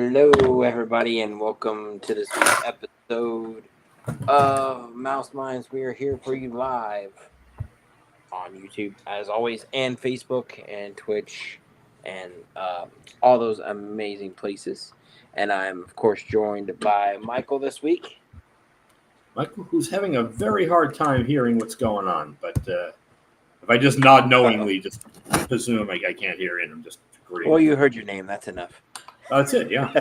Hello, everybody, and welcome to this week's episode of Mouse Minds. We are here for you live on YouTube, as always, and Facebook and Twitch, and all those amazing places. And I'm, of course, joined by Michael this week. Michael, who's having a very hard time hearing what's going on, but if I just nod knowingly, just presume I can't hear it. I'm just agreeing. Well, you heard your name. That's enough. That's it, yeah.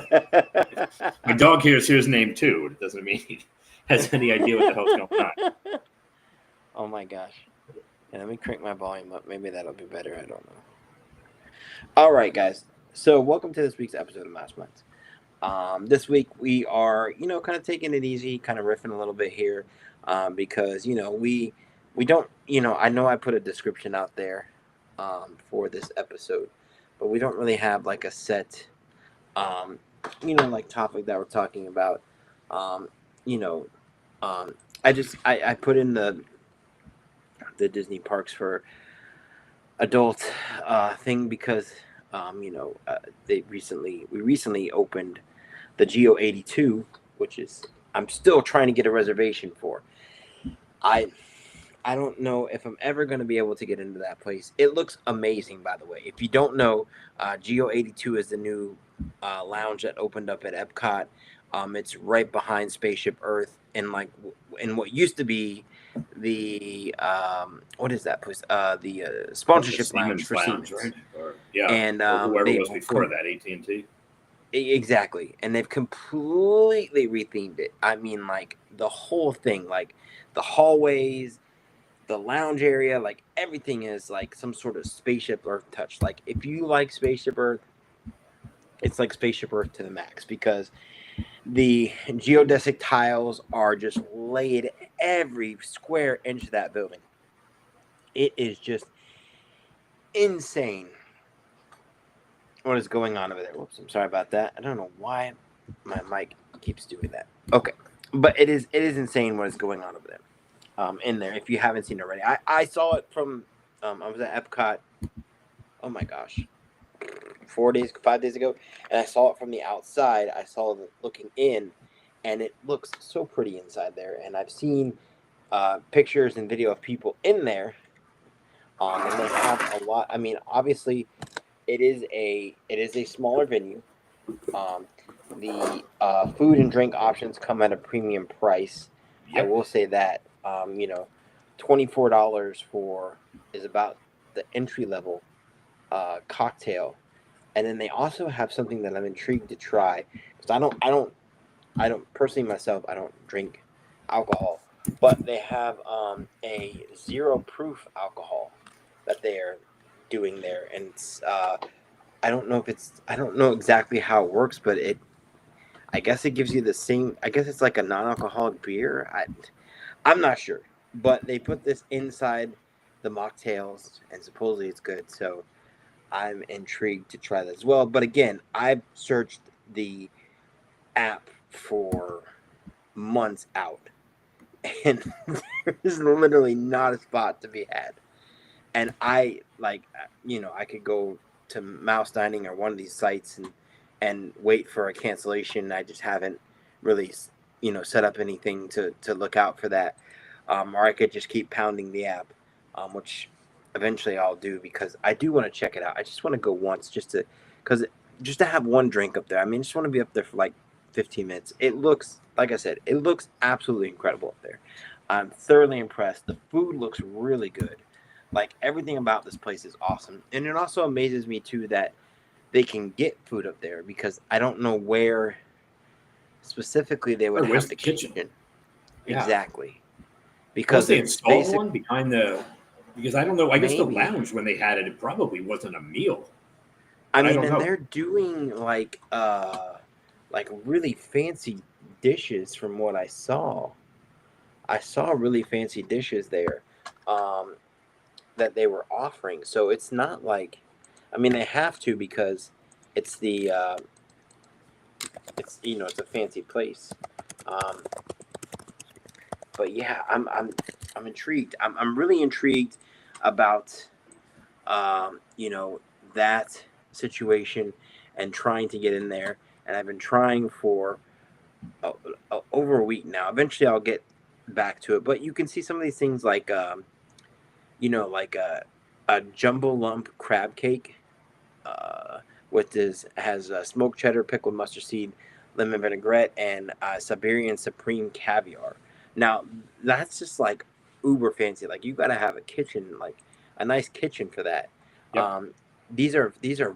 My dog hears his name, too. It doesn't mean he has any idea what the hell's going on. Oh, my gosh. Yeah, let me crank my volume up. Maybe that'll be better. I don't know. All right, guys. So welcome to this week's episode of Mouse Minds. This week we are, kind of taking it easy, kind of riffing a little bit here, because we don't, I know I put a description out there, for this episode, but we don't really have like a set, like topic that we're talking about. You know, I put in the Disney parks for adult thing because we recently opened the Geo 82, which is I'm still trying to get a reservation for. I don't know if I'm ever going to be able to get into that place. It looks amazing, by the way. If you don't know, Geo 82 is the new lounge that opened up at Epcot. It's right behind Spaceship Earth, in what used to be the what is that place? The sponsorship lounge for Siemens, right? Or whoever was before that, AT&T. Exactly, and they've completely rethemed it. I mean, like the whole thing, like the hallways, the lounge area, like everything is like some sort of Spaceship Earth touch. Like if you like Spaceship Earth, it's like Spaceship Earth to the max because the geodesic tiles are just laid every square inch of that building. It is just insane what is going on over there. Whoops, I'm sorry about that. I don't know why my mic keeps doing that. Okay, but it is insane what is going on over there. In there, if you haven't seen it already, I saw it from I was at Epcot. Oh my gosh, 5 days ago, and I saw it from the outside. I saw it looking in, and it looks so pretty inside there. And I've seen pictures and video of people in there, and they have a lot. I mean, obviously, it is a smaller venue. The food and drink options come at a premium price. Yep. I will say that. $24 is about the entry level cocktail, and then they also have something that I'm intrigued to try because I don't personally myself I don't drink alcohol, but they have a zero proof alcohol that they are doing there, and it's I don't know exactly how it works, but I guess it gives you the same. I guess it's like a non-alcoholic beer. I'm not sure, but they put this inside the mocktails, and supposedly it's good. So I'm intrigued to try that as well. But again, I've searched the app for months out, and there's literally not a spot to be had. And I could go to Mouse Dining or one of these sites and wait for a cancellation. I just haven't really, set up anything to look out for that. Or I could just keep pounding the app, which eventually I'll do because I do want to check it out. I just want to go once just to have one drink up there. I mean, I just want to be up there for like 15 minutes. It looks, like I said, it looks absolutely incredible up there. I'm thoroughly impressed. The food looks really good. Like everything about this place is awesome. And it also amazes me too that they can get food up there because I don't know where specifically they would have the kitchen. Yeah. Exactly. Because they installed one behind because I don't know, I guess the lounge when they had it, it probably wasn't a meal. I mean, and they're doing like really fancy dishes from what I saw. I saw really fancy dishes there. That they were offering, so it's not like, I mean, they have to because it's the it's a fancy place, but yeah, I'm intrigued. I'm really intrigued about that situation and trying to get in there and I've been trying for over a week now. Eventually, I'll get back to it. But you can see some of these things like, like a jumbo lump crab cake, with this has smoked cheddar, pickled mustard seed, lemon vinaigrette, and Siberian Supreme caviar. Now that's just like uber fancy. Like you got to have a kitchen, like a nice kitchen for that. Yep. These are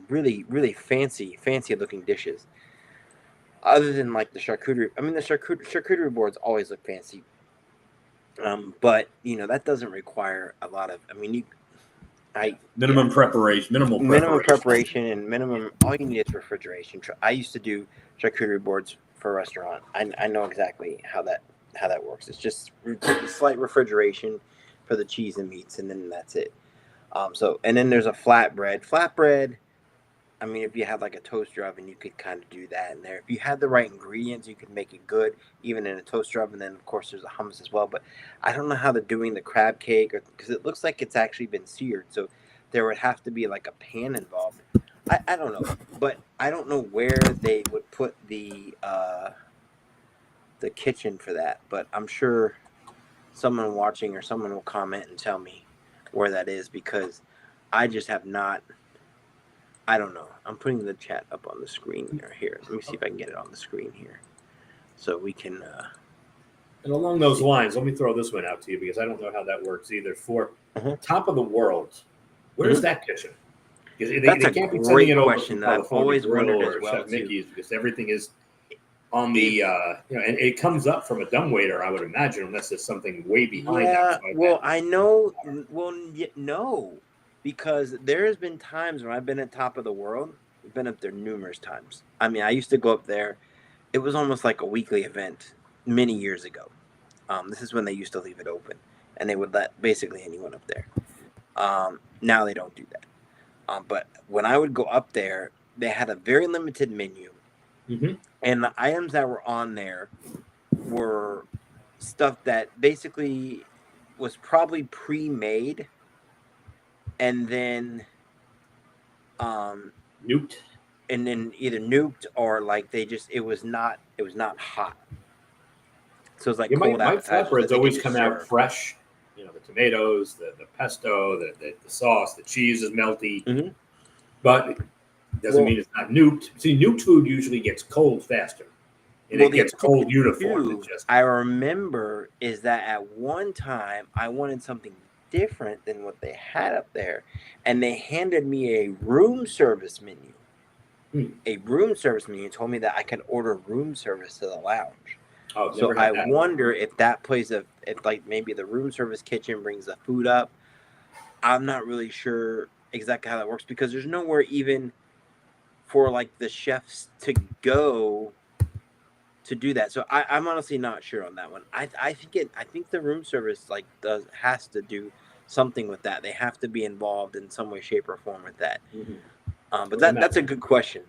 really really fancy looking dishes. Other than like the charcuterie, I mean the charcuterie boards always look fancy. But that doesn't require a lot of. I mean, Minimal preparation. And minimum. All you need is refrigeration. I used to do charcuterie boards for a restaurant. I know exactly how that works. It's just slight refrigeration for the cheese and meats, and then that's it. And then there's a flatbread. Flatbread. I mean, if you had like a toaster oven, you could kind of do that in there. If you had the right ingredients, you could make it good, even in a toaster oven. Then, of course, there's a hummus as well. But I don't know how they're doing the crab cake, because it looks like it's actually been seared. So there would have to be like a pan involved. I don't know, but I don't know where they would put the kitchen for that. But I'm sure someone watching or someone will comment and tell me where that is, because I just have not. I don't know. I'm putting the chat up on the screen here. Let me see if I can get it on the screen here, so we can. And along those lines, let me throw this one out to you, because I don't know how that works either. For Top of the World, where's that kitchen? Because they can't be sending it over from California Grill or Chef Mickey's, because everything is on the and it comes up from a dumbwaiter, I would imagine, unless there's something way behind that. Well, I know. Well, no. Because there has been times when I've been at Top of the World. I've been up there numerous times. I mean, I used to go up there. It was almost like a weekly event many years ago. This is when they used to leave it open, and they would let basically anyone up there. Now they don't do that. But when I would go up there, they had a very limited menu. Mm-hmm. And the items that were on there were stuff that basically was probably pre-made. And then nuked, and then either nuked or like it was not hot. So it's like cold appetizers. My flatbreads always come out fresh. The tomatoes, the pesto, the sauce, the cheese is melty. Mm-hmm. But it doesn't mean it's not nuked. See, nuked food usually gets cold faster. And it gets cold uniform. I remember is that at one time I wanted something different than what they had up there, and they handed me a room service menu. A room service menu told me that I could order room service to the lounge. Oh, so I wonder if that plays if like maybe the room service kitchen brings the food up. I'm not really sure exactly how that works, because there's nowhere even for like the chefs to go to do that. So I'm honestly not sure on that one. I think the room service has to do something with that. They have to be involved in some way, shape, or form with that. Mm-hmm. But that's a good question.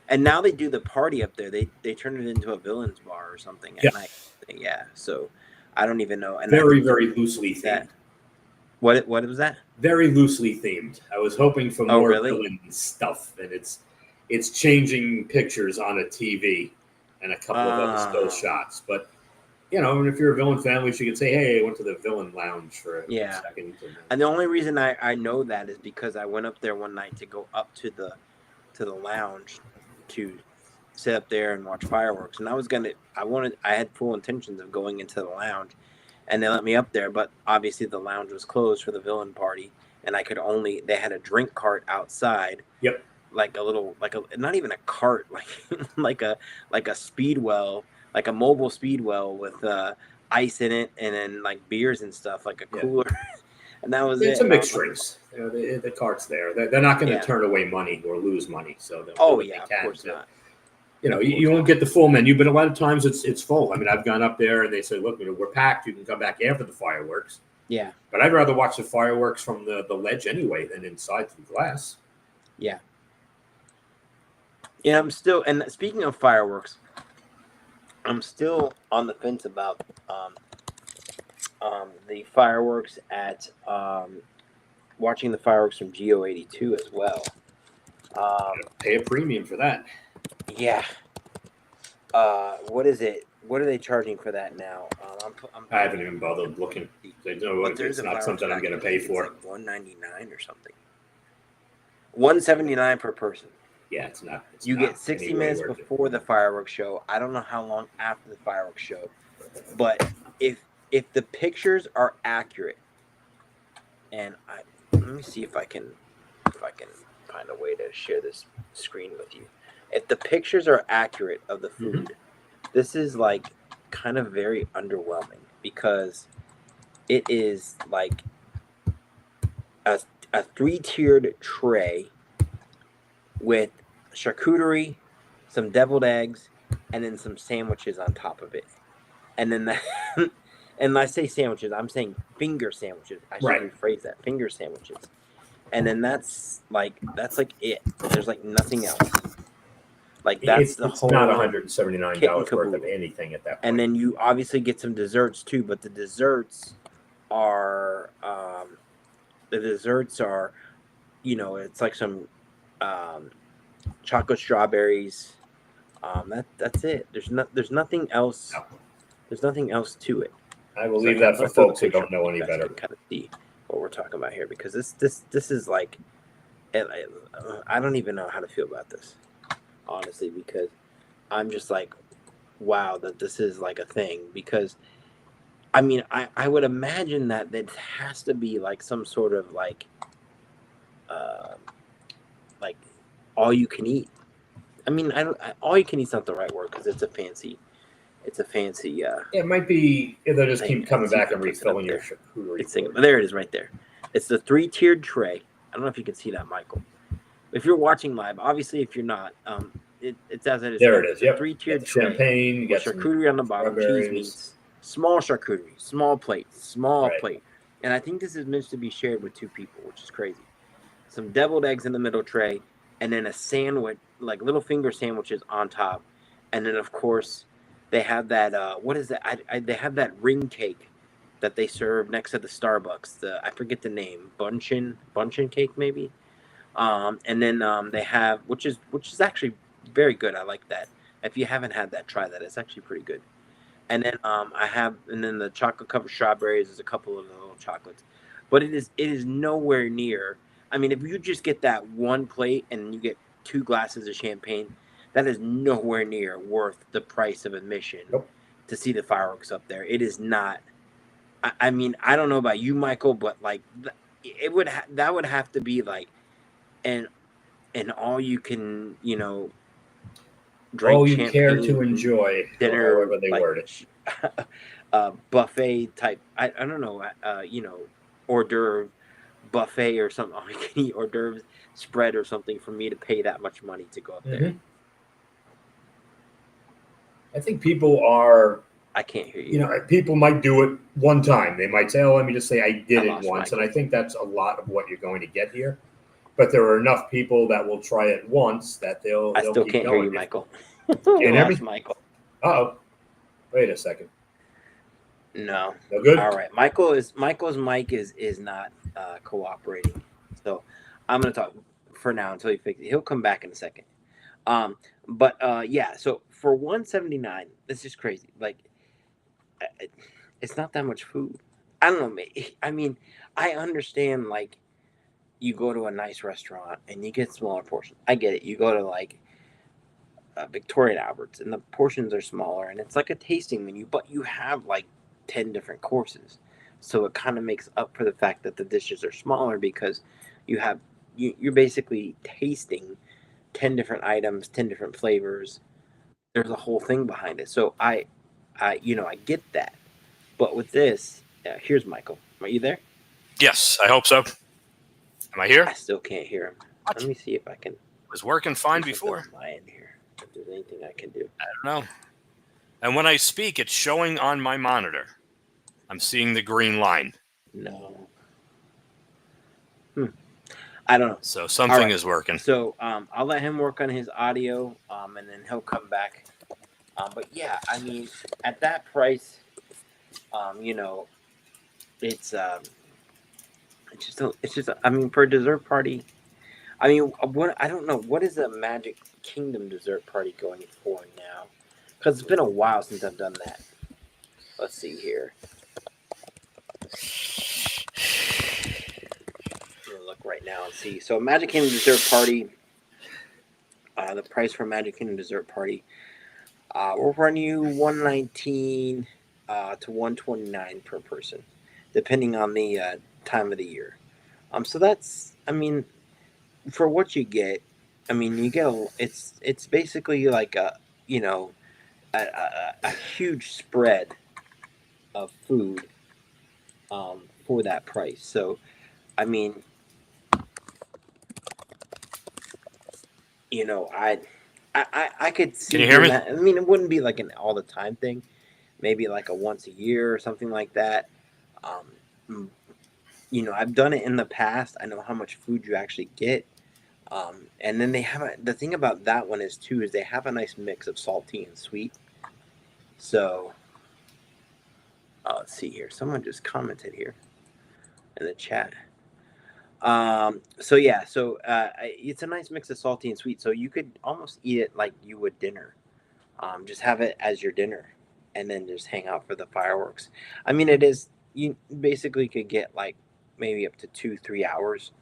And now they do the party up there. They turn it into a villains bar or something at night. Yeah. So I don't even know. And very loosely themed. What was that? Very loosely themed. I was hoping for more villain stuff, and it's changing pictures on a TV and a couple of other still shots. But if you're a villain family, you could say, "Hey, I went to the villain lounge for a second." And the only reason I know that is because I went up there one night to go up to the lounge to sit up there and watch fireworks. And I had full intentions of going into the lounge, and they let me up there. But obviously, the lounge was closed for the villain party, and they had a drink cart outside. Yep. Not even a cart, like a speedwell, like a mobile speedwell with ice in it, and then like beers and stuff, like a cooler. And that was it's a mixed drinks. The cart's there. They're not going to turn away money or lose money. So of course not. You won't get the full menu, but a lot of times it's full. I mean, I've gone up there and they say, "Look, we're packed. You can come back after the fireworks." Yeah. But I'd rather watch the fireworks from the ledge anyway than inside through glass. Yeah. Yeah, I'm still, and speaking of fireworks, I'm still on the fence about the fireworks at watching the fireworks from Geo 82 as well. Pay a premium for that. Yeah. What is it? What are they charging for that now? I haven't even bothered looking. It's not something I'm going to pay for. Like $199 or something. $179 per person. Yeah, it's not. You get 60 minutes before the fireworks show. I don't know how long after the fireworks show, but if the pictures are accurate, and let me see if I can find a way to share this screen with you. If the pictures are accurate of the food, this is like kind of very underwhelming because it is like a 3-tiered tray with charcuterie, some deviled eggs, and then some sandwiches on top of it. And then and I say sandwiches, I'm saying finger sandwiches. I should rephrase that. Finger sandwiches. And then that's like it. There's like nothing else. Like that's the whole. It's not $179 worth of anything at that point. And then you obviously get some desserts too, but the desserts are it's like some chocolate strawberries. That's it. There's nothing else. No. There's nothing else to it. I will leave that for folks who don't know any better. Kind of see what we're talking about here because this is like, I don't even know how to feel about this, honestly, because I'm just like, wow, that this is like a thing. Because I mean, I would imagine that it has to be like some sort of like all you can eat. I mean, all you can eat's not the right word because it's a fancy. It might be. They'll just keep coming back and refilling your charcuterie. There it is, right there. It's the 3-tiered tray. I don't know if you can see that, Michael. If you're watching live, obviously, if you're not, it's as it is. There it is. Yep. 3-tiered tray. Champagne. You got charcuterie on the bottom. Cheese meats. Small charcuterie. Small plate. Plate. And I think this is meant to be shared with 2 people, which is crazy. Some deviled eggs in the middle tray, and then a sandwich, like little finger sandwiches on top, and then of course. They have that. What is that? They have that ring cake that they serve next to the Starbucks. I forget the name. Bunchen cake maybe. And then they have which is actually very good. I like that. If you haven't had that, try that. It's actually pretty good. And then and then the chocolate covered strawberries is a couple of the little chocolates, but it is nowhere near. I mean, if you just get that one plate and you get 2 glasses of champagne. That is nowhere near worth the price of admission to see the fireworks up there. It is not. I mean, I don't know about you, Michael, but like that would have to be like an all you can drink all you care to enjoy dinner, however they word it. Buffet type. I don't know. Hors d'oeuvre buffet or something. All you can eat hors d'oeuvres spread or something for me to pay that much money to go up there. I think people are. I can't hear you. People might do it one time. They might say, "Oh, let me just say I did it once," and I think that's a lot of what you're going to get here. But there are enough people that will try it once that they'll. I still keep can't going. Hear you, Michael. Can't hear me, Michael. Uh-oh. Wait a second. No. No good. All right, Michael's mic is not cooperating, so I'm gonna talk for now until he fixes it. He'll come back in a second. But yeah, so for $179, it's just crazy. Like, it's not that much food. I don't know. I mean, I understand, like, you go to a nice restaurant and you get smaller portions. I get it. You go to, like, Victoria and Albert's and the portions are smaller and it's like a tasting menu, but you have, like, 10 different courses. So it kind of makes up for the fact that the dishes are smaller because you're basically tasting 10 different items, 10 different flavors. There's a whole thing behind it. So I get that. But with this, here's Michael. Are you there? Yes, I hope so. Am I here? I still can't hear him. Let me see if I can. It was working fine before. My end here. If there's anything I can do. I don't know. And when I speak, it's showing on my monitor. I'm seeing the green line. No. I don't know. So something is working. So I'll let him work on his audio, and then he'll come back. But yeah, I mean, at that price, it's just. I mean, for a dessert party, I mean, what I don't know. What is the Magic Kingdom dessert party going for now? Because it's been a while since I've done that. Let's see here. I'm gonna look right now and see. So Magic Kingdom dessert party. The price for Magic Kingdom dessert party. We'll run you $119 to $129 per person, depending on the time of the year. So that's, I mean, for what you get, I mean, you get it's basically like you know a huge spread of food for that price. So I mean, I could Can see you hear doing me? that. I mean, it wouldn't be like an all the time thing. Maybe like a once a year or something like that. Um, I've done it in the past. I know how much food you actually get. And then they have the thing about that one is too is they have a nice mix of salty and sweet. So let's see here. Someone just commented here in the chat. So yeah, so it's a nice mix of salty and sweet. So you could almost eat it like you would dinner. Just have it as your dinner, and then just hang out for the fireworks. I mean, it is you basically could get like maybe up to 2-3 hours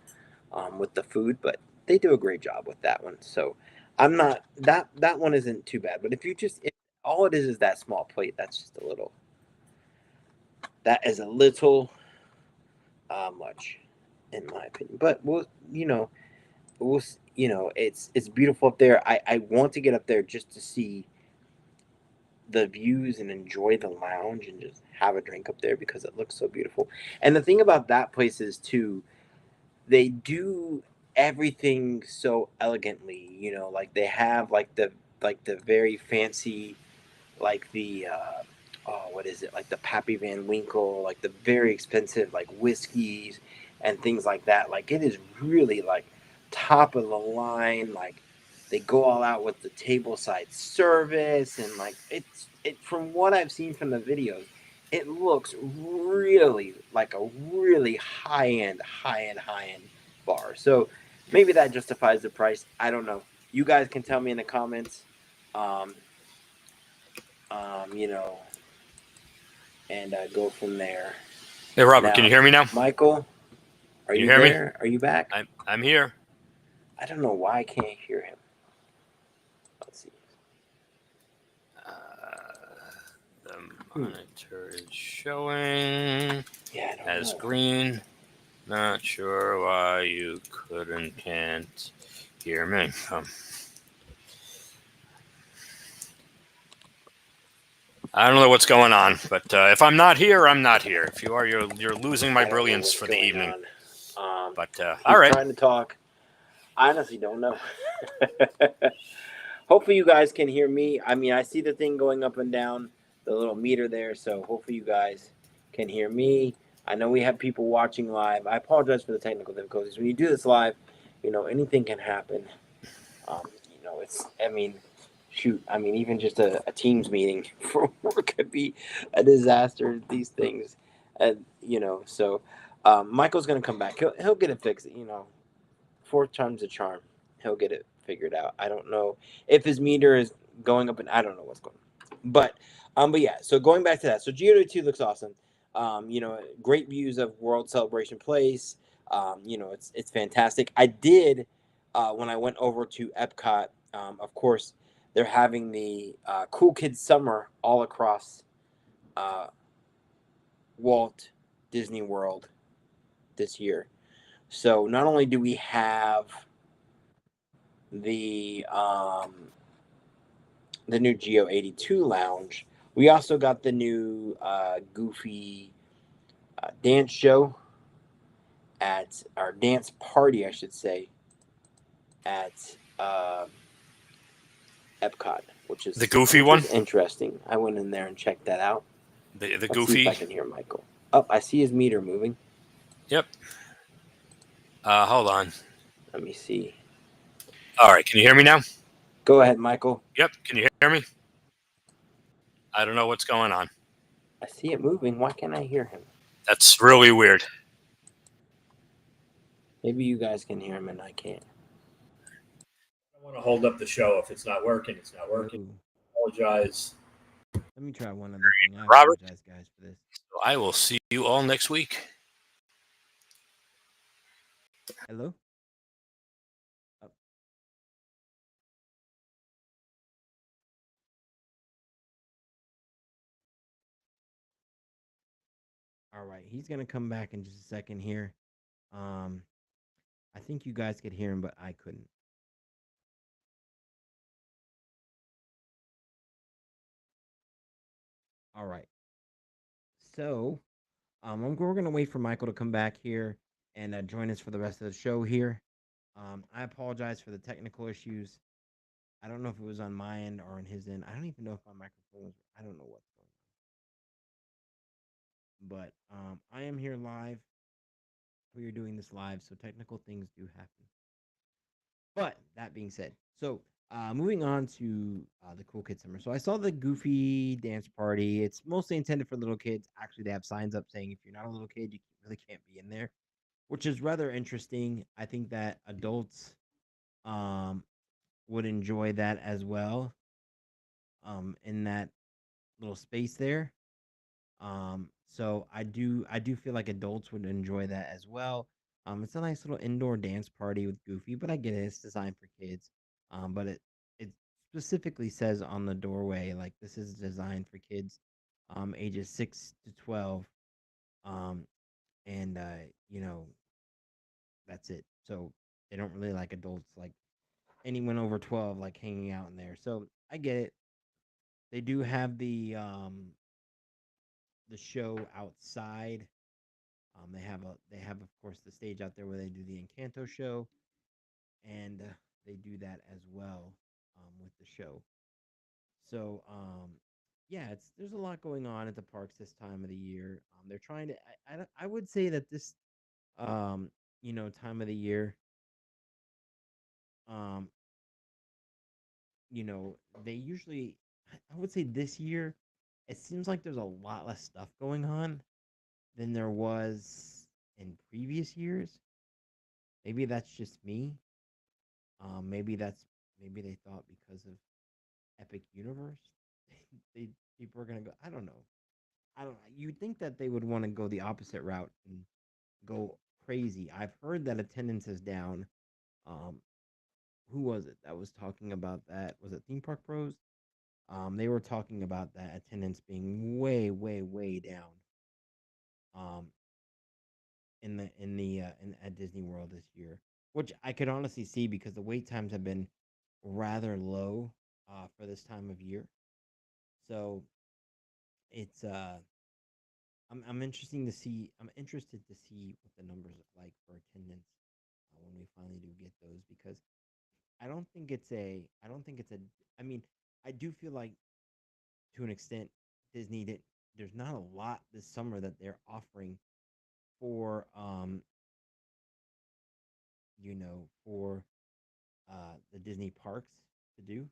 with the food, but they do a great job with that one. So I'm not that one isn't too bad. But if you just all it is that small plate, that's just a little. That is a little much, in my opinion. But it's beautiful up there. I want to get up there just to see the views and enjoy the lounge and just have a drink up there because it looks so beautiful. And the thing about that place is too, they do everything so elegantly. Like they have like the very fancy, like the oh, what is it, like the Pappy Van Winkle, like the very expensive like whiskeys and things like that. Like it is really like top of the line. Like they go all out with the table side service and like it from what I've seen from the videos, it looks really like a really high end bar. So maybe that justifies the price. I don't know. You guys can tell me in the comments. Um, you know, and go from there. Hey, Robert, can Now, you hear me now? Michael, are Can you you hear me? there? Are you back? I'm here. I don't know why I can't hear him. Let's see. The monitor is showing Yeah, I don't as know. green. Not sure why you can't hear me. I don't know what's going on, but if I'm not here, I'm not here. If you are, you're losing my brilliance for the evening. But all right. Trying to talk. I honestly don't know. Hopefully, you guys can hear me. I mean, I see the thing going up and down, the little meter there. So hopefully, you guys can hear me. I know we have people watching live. I apologize for the technical difficulties. When you do this live, anything can happen. It's. I mean, shoot. I mean, even just a Teams meeting for work could be a disaster. These things, and so Michael's gonna come back. He'll get it fixed. Fourth time's a charm. He'll get it figured out. I don't know if his meter is going up, and I don't know what's going on. But yeah. So going back to that, so GO2 looks awesome. Great views of World Celebration Place. It's fantastic. I did when I went over to Epcot. Of course, they're having the Cool Kids Summer all across Walt Disney World this year. So not only do we have the new Geo 82 lounge, we also got the new Goofy dance show at our dance party, I should say, at Epcot, which is The Goofy one? Interesting. I went in there and checked that out. The Let's Goofy. see if I can hear Michael. Oh, I see his meter moving. Yep. Hold on. Let me see. All right. Can you hear me now? Go ahead, Michael. Yep. Can you hear me? I don't know what's going on. I see it moving. Why can't I hear him? That's really weird. Maybe you guys can hear him and I can't. want to hold up the show. If it's not working, it's not working. Ooh. Apologize. Let me try one other thing. I Robert? apologize, guys, for this. I will see you all next week. Hello? Oh. All right, he's gonna come back in just a second here. I think you guys could hear him, but I couldn't. All right. So, we're gonna wait for Michael to come back here and join us for the rest of the show here. I apologize for the technical issues. I don't know if it was on my end or on his end. I don't even know if my microphone was. I don't know what's going on. But I am here live. We are doing this live, so technical things do happen. But that being said, so moving on to the Cool Kid Summer. So I saw the Goofy dance party. It's mostly intended for little kids. Actually, they have signs up saying if you're not a little kid, you really can't be in there, which is rather interesting. I think that adults would enjoy that as well in that little space there. So I do feel like adults would enjoy that as well. It's a nice little indoor dance party with Goofy, but I get it. It's designed for kids. But it specifically says on the doorway like this is designed for kids, ages 6 to 12. Um, and you know that's it. So they don't really like adults like anyone over 12 like hanging out in there. So I get it. They do have the show outside. They have of course the stage out there where they do the Encanto show, and they do that as well with the show. So yeah, it's there's a lot going on at the parks this time of the year. They're trying to. I would say that this time of the year, um they usually. I would say this year, it seems like there's a lot less stuff going on than there was in previous years. Maybe that's just me. Maybe they thought because of Epic Universe, they people are gonna go. I don't know. I don't. You'd think that they would want to go the opposite route and go crazy. I've heard that attendance is down. Um, who was it that was talking about that? Was it Theme Park Pros? They were talking about that attendance being way, way, way down. Um, in at Disney World this year, which I could honestly see because the wait times have been rather low for this time of year. So it's I'm interested to see what the numbers look like for attendance when we finally do get those because I don't think it's a I mean I do feel like to an extent Disney did there's not a lot this summer that they're offering for for the Disney parks to do.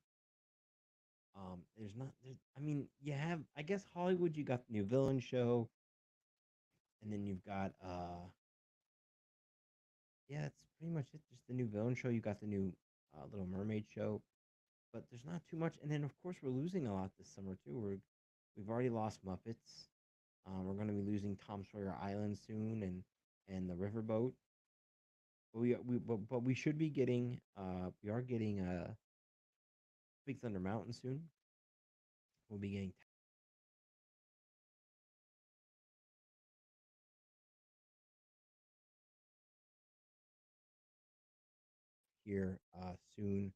There's not. I mean, you have. I guess Hollywood. You got the new villain show, and then you've got. Yeah, it's pretty much it. Just the new villain show. You got the new Little Mermaid show, but there's not too much. And then of course we're losing a lot this summer too. We've already lost Muppets. We're going to be losing Tom Sawyer Island soon, and the Riverboat. But we should be getting. We are getting Big Thunder Mountain soon. We'll be getting here soon,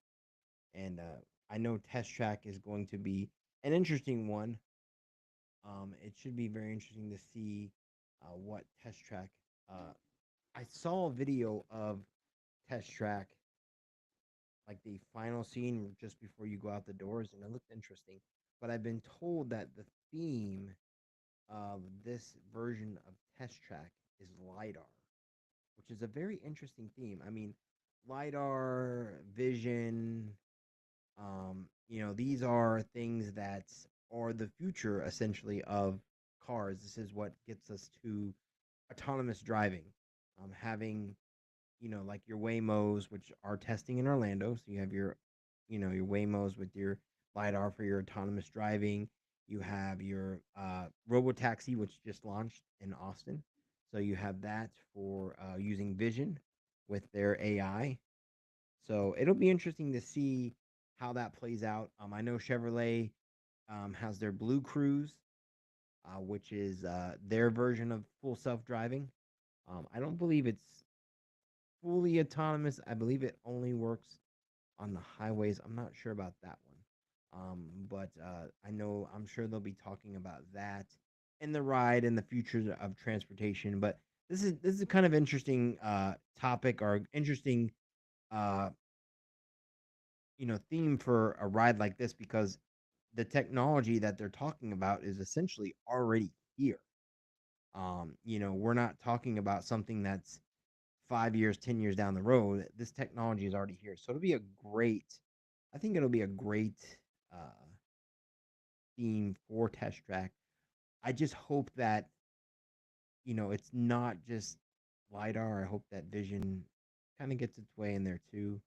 and I know Test Track is going to be an interesting one. It should be very interesting to see what Test Track. I saw a video of Test Track, like the final scene just before you go out the doors, and it looked interesting. But I've been told that the theme of this version of Test Track is LiDAR, which is a very interesting theme. I mean, LiDAR, vision, these are things that are the future essentially of cars. This is what gets us to autonomous driving. Having, like your Waymos, which are testing in Orlando. So you have your your Waymos with your lidar for your autonomous driving. You have your robo taxi, which just launched in Austin. So you have that for using vision with their AI. So it'll be interesting to see how that plays out. I know Chevrolet has their Blue Cruise, which is their version of full self driving. I don't believe it's fully autonomous. I believe it only works on the highways. I'm not sure about that one. But I know I'm sure they'll be talking about that in the ride and the future of transportation. But this is a kind of interesting topic or interesting uh, theme for a ride like this because the technology that they're talking about is essentially already here. We're not talking about something that's 5 years, 10 years down the road. This technology is already here. So I think it'll be a great uh, theme for Test Track. I just hope that, it's not just LiDAR. I hope that Vision kind of gets its way in there too.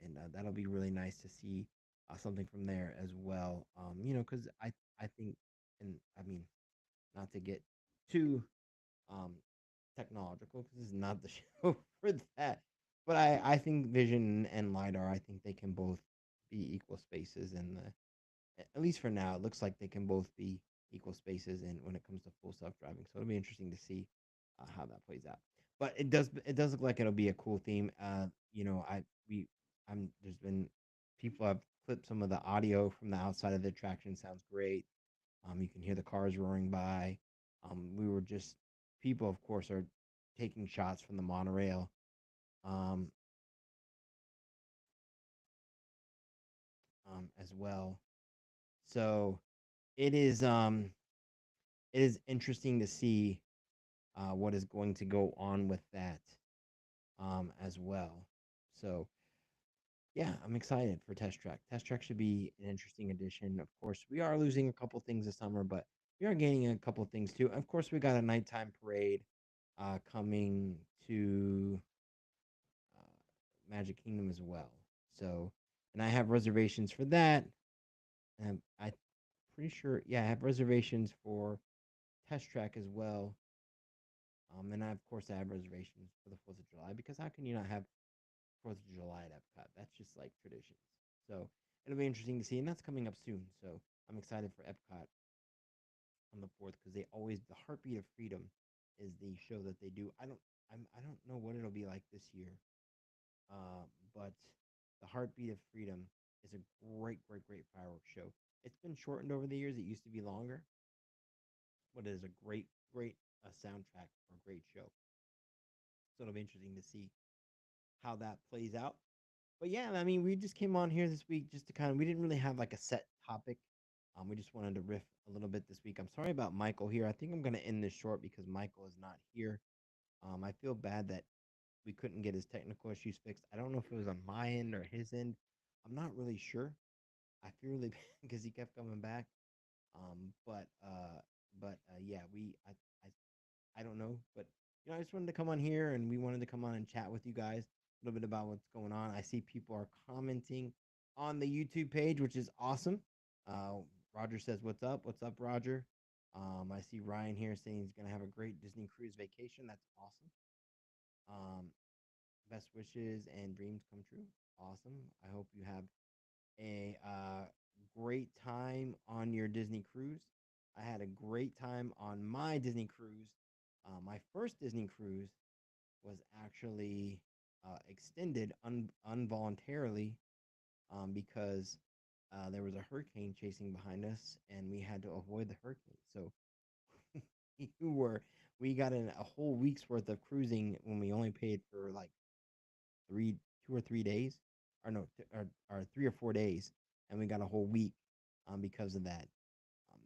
And that'll be really nice to see something from there as well. Because I think, and I mean, not to get too um, technological because this is not the show for that. But I think Vision and LiDAR, I think they can both be equal spaces in at least for now, it looks like they can both be equal spaces in when it comes to full self driving. So it'll be interesting to see how that plays out. But it does look like it'll be a cool theme. There's been people have clipped some of the audio from the outside of the attraction. Sounds great. You can hear the cars roaring by. We were just People, of course, are taking shots from the monorail. Um, as well. So it is um it is interesting to see what is going to go on with that as well. So yeah, I'm excited for Test Track. Test Track should be an interesting addition. Of course, we are losing a couple things this summer, but we are gaining a couple things too. Of course, we got a nighttime parade coming to Magic Kingdom as well. So, and I have reservations for that. And I'm pretty sure, yeah, I have reservations for Test Track as well. And of course, I have reservations for the 4th of July because how can you not have 4th of July at Epcot? That's just like traditions. So it'll be interesting to see, and that's coming up soon. So I'm excited for Epcot on the 4th because they always the Heartbeat of Freedom is the show that they do. I don't know what it'll be like this year, uh, but the Heartbeat of Freedom is a great fireworks show. It's been shortened over the years. It used to be longer, but it is a great soundtrack or great show. So it'll be interesting to see how that plays out. But yeah, I mean, we just came on here this week just to we didn't really have like a set topic. We just wanted to riff a little bit this week. I'm sorry about Michael here. I think I'm gonna end this short because Michael is not here. I feel bad that we couldn't get his technical issues fixed. I don't know if it was on my end or his end. I'm not really sure. I feel really bad because he kept coming back. Yeah, I don't know, but I just wanted to come on here and we wanted to come on and chat with you guys a little bit about what's going on. I see people are commenting on the YouTube page, which is awesome. Uh, Roger says, "What's up? What's up, Roger?" I see Ryan here saying he's gonna have a great Disney cruise vacation. That's awesome. Um, Best wishes and dreams come true. Awesome. I hope you have a great time on your Disney cruise. I had a great time on my Disney cruise. My first Disney cruise was actually extended involuntarily because there was a hurricane chasing behind us, and we had to avoid the hurricane. So you were we got in a whole week's worth of cruising when we only paid for like 2 or 3 days, or no, or 3 or 4 days, and we got a whole week because of that.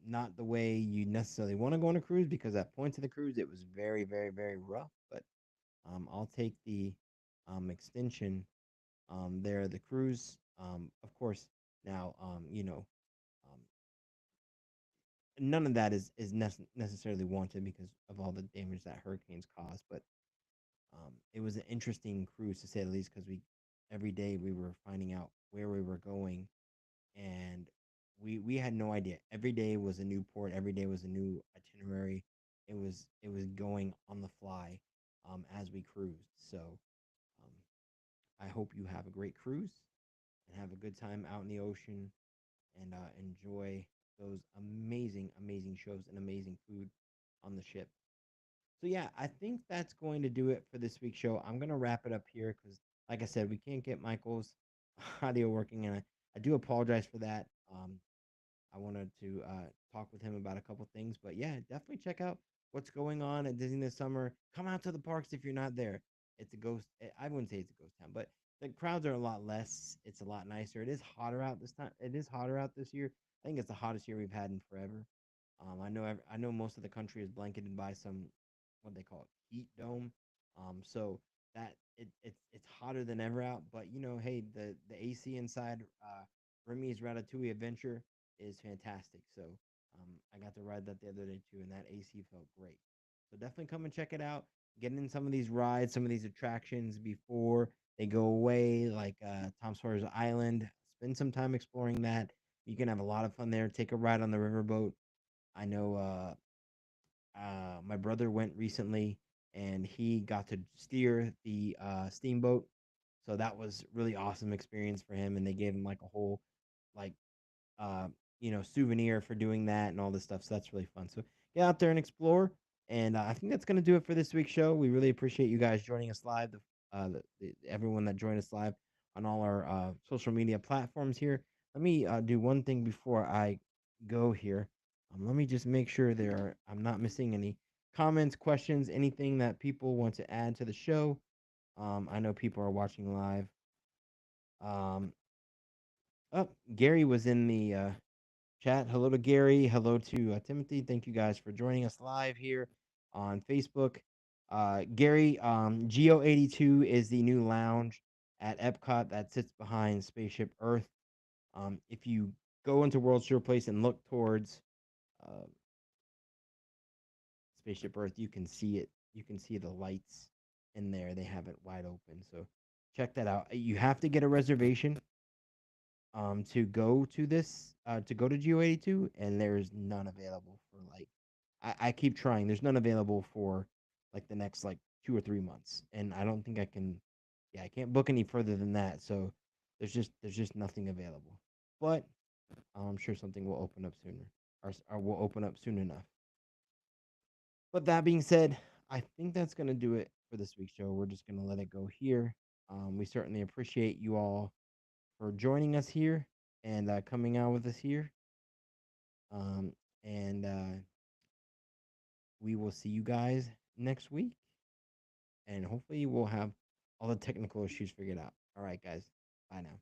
Not the way you necessarily want to go on a cruise because at points of the cruise it was very rough. But I'll take the extension there. The cruise, of course. Now, um, none of that is necessarily wanted because of all the damage that hurricanes caused. But it was an interesting cruise to say the least because we every day we were finding out where we were going, and we had no idea. Every day was a new port. Every day was a new itinerary. It was going on the fly, as we cruised. So um, I hope you have a great cruise and have a good time out in the ocean, and enjoy those amazing, amazing shows and amazing food on the ship. So yeah, I think that's going to do it for this week's show. I'm gonna wrap it up here because, like I said, we can't get Michael's audio working, and I do apologize for that. I wanted to talk with him about a couple things, but yeah, definitely check out what's going on at Disney this summer. Come out to the parks if you're not there. It's a ghost. I wouldn't say it's a ghost town, but the crowds are a lot less. It's a lot nicer. It is hotter out this time. It is hotter out this year. I think it's the hottest year we've had in forever. I know most of the country is blanketed by some what they call it heat dome. So that it's hotter than ever out. But hey, the AC inside Remy's Ratatouille Adventure is fantastic. So I got to ride that the other day too, and that AC felt great. So definitely come and check it out. Get in some of these rides, some of these attractions before they go away, like Tom Sawyer's Island. Spend some time exploring that. You can have a lot of fun there. Take a ride on the riverboat. I know my brother went recently, and he got to steer the steamboat. So that was really awesome experience for him, and they gave him like a whole like uh, souvenir for doing that and all this stuff. So that's really fun. So get out there and explore. And I think that's going to do it for this week's show. We really appreciate you guys joining us live, everyone that joined us live on all our social media platforms here. Let me do one thing before I go here. Let me just make sure I'm not missing any comments, questions, anything that people want to add to the show. I know people are watching live. Um, oh, Gary was in the chat. Hello to Gary. Hello to Timothy. Thank you guys for joining us live here on Facebook. Gary, Geo82 is the new lounge at Epcot that sits behind Spaceship Earth. If you go into World Showplace and look towards uh, Spaceship Earth, you can see it. You can see the lights in there. They have it wide open. So check that out. You have to get a reservation to go to this to go to Geo 82, and there's none available for like I keep trying. There's none available for like the next like 2 or 3 months, and I don't think I can. Yeah, I can't book any further than that. So there's just nothing available. But I'm sure something will open up sooner, or will open up soon enough. But that being said, I think that's gonna do it for this week's show. We're just gonna let it go here. We certainly appreciate you all for joining us here and coming out with us here. Um, and we will see you guys next week. And hopefully, we'll have all the technical issues figured out. All right, guys. Bye now.